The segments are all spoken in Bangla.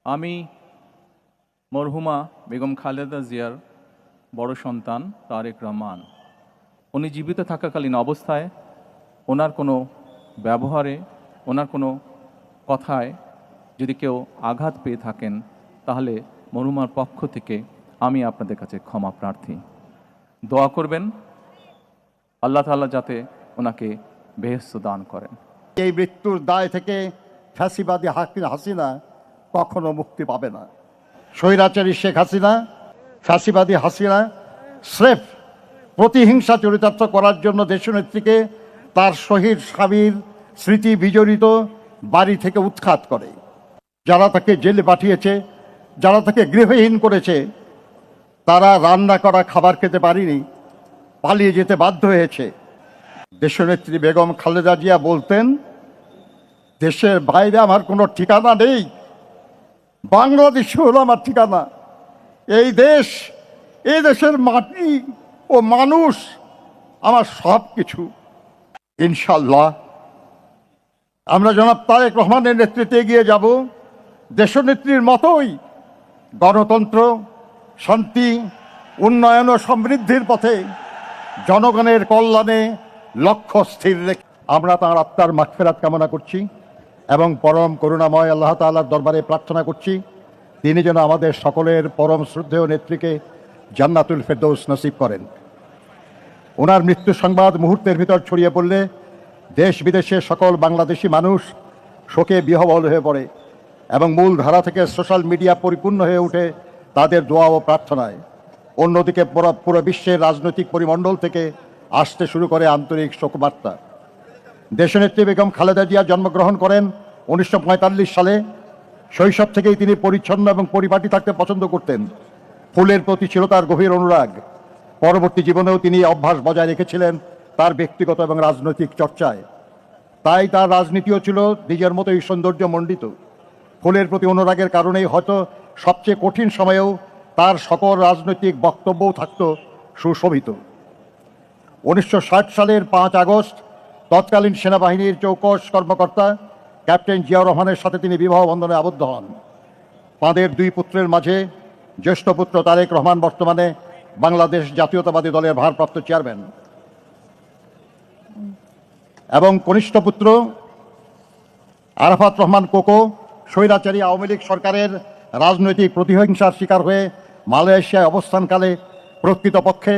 আমি মরহুমা বেগম খালেদা জিয়ার বড় সন্তান তারেক রহমান। উনি জীবিত থাকাকালীন অবস্থায় ওনার কোনো ব্যবহারে, ওনার কোনো কথায় যদি কেউ আঘাত পেয়ে থাকেন, তাহলে মরহুমার পক্ষ থেকে আমি আপনাদের কাছে ক্ষমা প্রার্থী। দোয়া করবেন আল্লাহ তাআলা যাতে ওনাকে বেহেশত দান করেন। এই মৃত্যুর দায় থেকে ফ্যাসিবাদী হাসিনা কখনো মুক্তি পাবে না। স্বৈরাচারী শেখ হাসিনা, ফ্যাসিবাদী হাসিনা স্রেফ প্রতিহিংসা চরিতার্থ করার জন্য দেশনেত্রীকে তার শহীদ স্বামীর স্মৃতি বিজড়িত বাড়ি থেকে উৎখাত করে। যারা তাকে জেলে পাঠিয়েছে, যারা তাকে গৃহহীন করেছে, তারা রান্না করা খাবার খেতে পারেনি, পালিয়ে যেতে বাধ্য হয়েছে। দেশনেত্রী বেগম খালেদা জিয়া বলতেন, দেশের বাইরে আমার কোনো ঠিকানা নেই, বাংলাদেশ হলো আমার ঠিকানা। এই দেশ, এই দেশের মাটি ও মানুষ আমার সব কিছু। ইনশাল্লাহ আমরা জনাব তারেক রহমানের নেতৃত্বে এগিয়ে যাব দেশনেত্রীর মতোই গণতন্ত্র, শান্তি, উন্নয়ন ও সমৃদ্ধির পথে জনগণের কল্যাণে লক্ষ্য স্থির রেখে আমরা তাঁর আত্মার মাগফিরাত কামনা করছি এবং পরম করুণাময় আল্লাহ তাআলার দরবারে প্রার্থনা করছি তিনি যেন আমাদের সকলের পরম শ্রদ্ধেয় নেত্রীকে জান্নাতুল ফেরদৌস নসিব করেন। ওনার মৃত্যু সংবাদ মুহূর্তের ভিতর ছড়িয়ে পড়লে দেশ বিদেশে সকল বাংলাদেশি মানুষ শোকে বিহ্বল হয়ে পড়ে এবং মূল ধারা থেকে সোশ্যাল মিডিয়া পরিপূর্ণ হয়ে ওঠে তাদের দোয়া ও প্রার্থনায়। অন্যদিকে পুরো বিশ্বের রাজনৈতিক পরিমণ্ডল থেকে আসতে শুরু করে আন্তরিক শোকবার্তা। দেশনেত্রী বেগম খালেদা জিয়া জন্মগ্রহণ করেন 1945 সালে। শৈশব থেকেই তিনি পরিচ্ছন্ন এবং পরিপাটি থাকতে পছন্দ করতেন। ফুলের প্রতি ছিল তার গভীর অনুরাগ। পরবর্তী জীবনেও তিনি অভ্যাস বজায় রেখেছিলেন তার ব্যক্তিগত এবং রাজনৈতিক চর্চায়। তাই তার রাজনীতিও ছিল নিজের মতোই সৌন্দর্যমণ্ডিত। ফুলের প্রতি অনুরাগের কারণেই হয়তো সবচেয়ে কঠিন সময়েও তার সকল রাজনৈতিক বক্তব্যও থাকত সুশোভিত। 1960 সালের 5 আগস্ট তৎকালীন সেনাবাহিনীর চৌকস কর্মকর্তা ক্যাপ্টেন জিয়াউর রহমানের সাথে তিনি বিবাহ বন্ধনে আবদ্ধ হন। তাঁদের 2 পুত্রের মাঝে জ্যেষ্ঠ পুত্র তারেক রহমান বর্তমানে বাংলাদেশ জাতীয়তাবাদী দলের ভারপ্রাপ্ত চেয়ারম্যান এবং কনিষ্ঠ পুত্র আরাফাত রহমান কোকো স্বৈরাচারী আওয়ামী লীগ সরকারের রাজনৈতিক প্রতিহিংসার শিকার হয়ে মালয়েশিয়ায় অবস্থানকালে প্রকৃতপক্ষে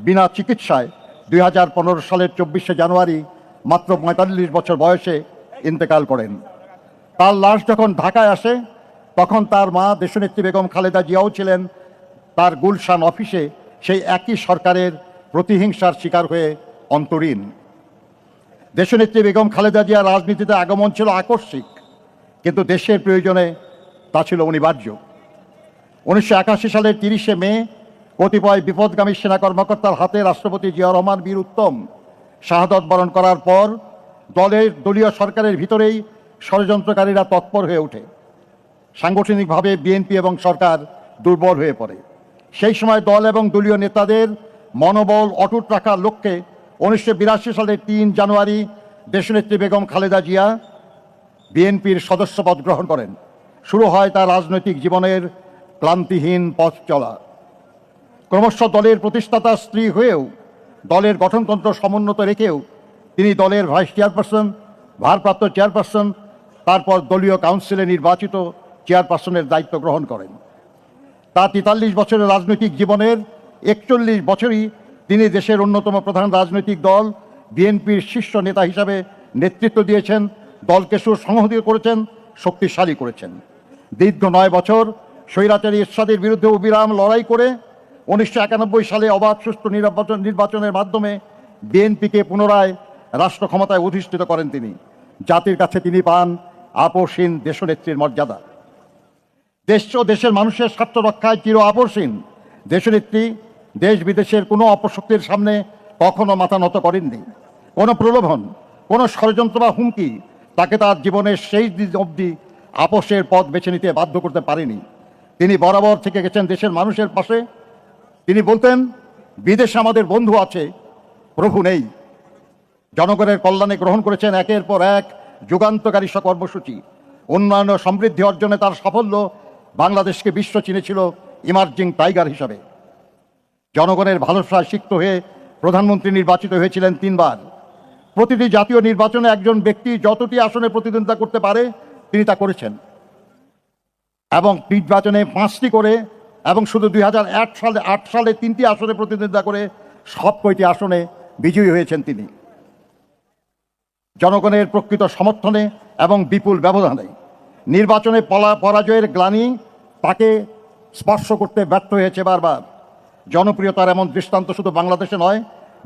বিনা চিকিৎসায় 2015 সালের 24শে জানুয়ারি মাত্র 45 বছর বয়সে ইন্তেকাল করেন। তার লাশ যখন ঢাকায় আসে তখন তার মা দেশনেত্রী বেগম খালেদা জিয়াও ছিলেন তার গুলশান অফিসে সেই একই সরকারের প্রতিহিংসার শিকার হয়ে অন্তরীণ। দেশনেত্রী বেগম খালেদা জিয়ার রাজনীতিতে আগমন ছিল আকস্মিক, কিন্তু দেশের প্রয়োজনে তা ছিল অনিবার্য। 1981 সালের 30শে মে কতিপয় বিপদগামী সেনা কর্মকর্তার হাতে রাষ্ট্রপতি জিয়াউর রহমান বীর উত্তম শাহাদত বরণ করার পর দলীয় সরকারের ভিতরেই ষড়যন্ত্রকারীরা তৎপর হয়ে ওঠে। সাংগঠনিকভাবে বিএনপি এবং সরকার দুর্বল হয়ে পড়ে। সেই সময় দল এবং দলীয় নেতাদের মনোবল অটুট রাখার লক্ষ্যে 1982 সালের 3 জানুয়ারি দেশনেত্রী বেগম খালেদা জিয়া বিএনপির সদস্যপদ গ্রহণ করেন। শুরু হয় তার রাজনৈতিক জীবনের ক্লান্তিহীন পথ চলা। ক্রমশ দলের প্রতিষ্ঠাতা স্ত্রী হয়েও দলের গঠনতন্ত্র সমুন্নত রেখেও তিনি দলের ভাইস চেয়ারপারসন, ভারপ্রাপ্ত চেয়ারপারসন, তারপর দলীয় কাউন্সিলে নির্বাচিত চেয়ারপারসনের দায়িত্ব গ্রহণ করেন। তার 43 বছরের রাজনৈতিক জীবনের 41 বছরই তিনি দেশের অন্যতম প্রধান রাজনৈতিক দল বিএনপির শীর্ষ নেতা হিসাবে নেতৃত্ব দিয়েছেন, দলকে সুসংহত করেছেন, শক্তিশালী করেছেন। দীর্ঘ 9 বছর স্বৈরাচারী এরশাদের বিরুদ্ধে অবিরাম লড়াই করে 1991 সালে অবাধ সুষ্ঠু নির্বাচনের মাধ্যমে বিএনপিকে পুনরায় রাষ্ট্র ক্ষমতায় অধিষ্ঠিত করেন তিনি। জাতির কাছে তিনি পান আপসহীন দেশনেত্রীর মর্যাদা। দেশ ও দেশের মানুষের স্বার্থ রক্ষায় চির আপসহীন দেশনেত্রী দেশ বিদেশের কোনো অপশক্তির সামনে কখনো মাথা নত করেননি। কোনো প্রলোভন, কোনো ষড়যন্ত্র বা হুমকি তাকে তার জীবনের শেষ দিন অবধি আপোষের পথ বেছে নিতে বাধ্য করতে পারেনি। তিনি বরাবর থেকে গেছেন দেশের মানুষের পাশে। তিনি বলতেন, বিদেশে আমাদের বন্ধু আছে, প্রভু নেই। জনগণের কল্যাণে গ্রহণ করেছেন একের পর এক যুগান্তকারী কর্মসূচি। উন্নয়ন ও সমৃদ্ধি অর্জনে তার সাফল্য বাংলাদেশকে বিশ্ব চিনেছিল ইমার্জিং টাইগার হিসাবে। জনগণের ভালোবাসায় সিক্ত হয়ে প্রধানমন্ত্রী নির্বাচিত হয়েছিলেন 3 বার। প্রতিটি জাতীয় নির্বাচনে একজন ব্যক্তি যতটি আসনে প্রতিদ্বন্দ্বিতা করতে পারে তিনি তা করেছেন, এবং নির্বাচনে 5টি করে, এবং শুধু 2008 সালে 3টি আসনে প্রতিদ্বন্দ্বিতা করে সব কয়টি আসনে বিজয়ী হয়েছেন তিনি। জনগণের প্রকৃত সমর্থনে এবং বিপুল ব্যবধানে নির্বাচনে পরাজয়ের গ্লানি তাকে স্পর্শ করতে ব্যর্থ হয়েছে বারবার। জনপ্রিয়তার এমন দৃষ্টান্ত শুধু বাংলাদেশে নয়,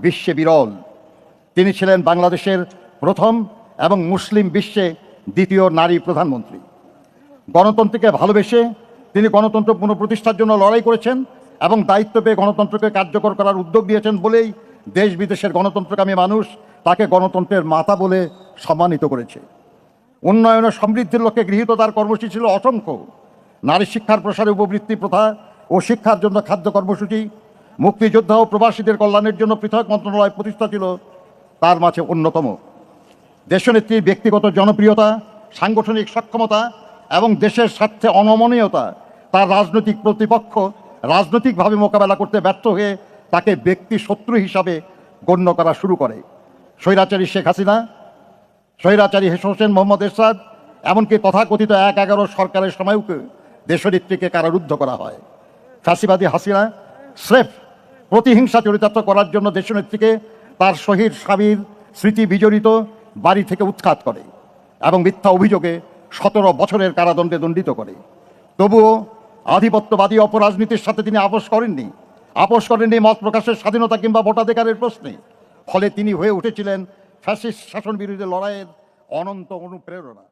বিশ্বে বিরল। তিনি ছিলেন বাংলাদেশের প্রথম এবং মুসলিম বিশ্বে দ্বিতীয় নারী প্রধানমন্ত্রী। গণতন্ত্রকে ভালোবেসে তিনি গণতন্ত্র পুনঃপ্রতিষ্ঠার জন্য লড়াই করেছেন এবং দায়িত্ব পেয়ে গণতন্ত্রকে কার্যকর করার উদ্যোগ নিয়েছেন বলেই দেশ বিদেশের গণতন্ত্রকামী মানুষ তাকে গণতন্ত্রের মাতা বলে সম্মানিত করেছে। উন্নয়ন ও সমৃদ্ধির লক্ষ্যে গৃহীত তার কর্মসূচি ছিল অসংখ্য। নারী শিক্ষার প্রসারে উপবৃত্তি প্রথা ও শিক্ষার জন্য খাদ্য কর্মসূচি, মুক্তিযোদ্ধা ও প্রবাসীদের কল্যাণের জন্য পৃথক মন্ত্রণালয় প্রতিষ্ঠা ছিল তার মাঝে অন্যতম। দেশনেত্রীর ব্যক্তিগত জনপ্রিয়তা, সাংগঠনিক সক্ষমতা এবং দেশের স্বার্থে অনমনীয়তা তার রাজনৈতিক প্রতিপক্ষ রাজনৈতিকভাবে মোকাবেলা করতে ব্যর্থ হয়ে তাকে ব্যক্তি শত্রু হিসাবে গণ্য করা শুরু করে। স্বৈরাচারী শেখ হাসিনা, স্বৈরাচারী হোসেন মোহাম্মদ এরশাদ, এমনকি তথাকথিত 1/11 সরকারের সময়ও দেশনেত্রীকে কারারুদ্ধ করা হয়। ফ্যাসিবাদী হাসিনা স্রেফ প্রতিহিংসা চরিতার্থ করার জন্য দেশনেত্রীকে তার শহীদ স্বামীর স্মৃতি বিজড়িত বাড়ি থেকে উৎখাত করে এবং মিথ্যা অভিযোগে 17 বছরের কারাদণ্ডে দণ্ডিত করে। তবুও আধিপত্যবাদী অপরাজনীতির সাথে তিনি আপোষ করেননি মত প্রকাশের স্বাধীনতা কিংবা ভোটাধিকারের প্রশ্নে। ফলে তিনি হয়ে উঠেছিলেন ফ্যাসিস্ট শাসন বিরোধী লড়াইয়ের অনন্ত অনুপ্রেরণা।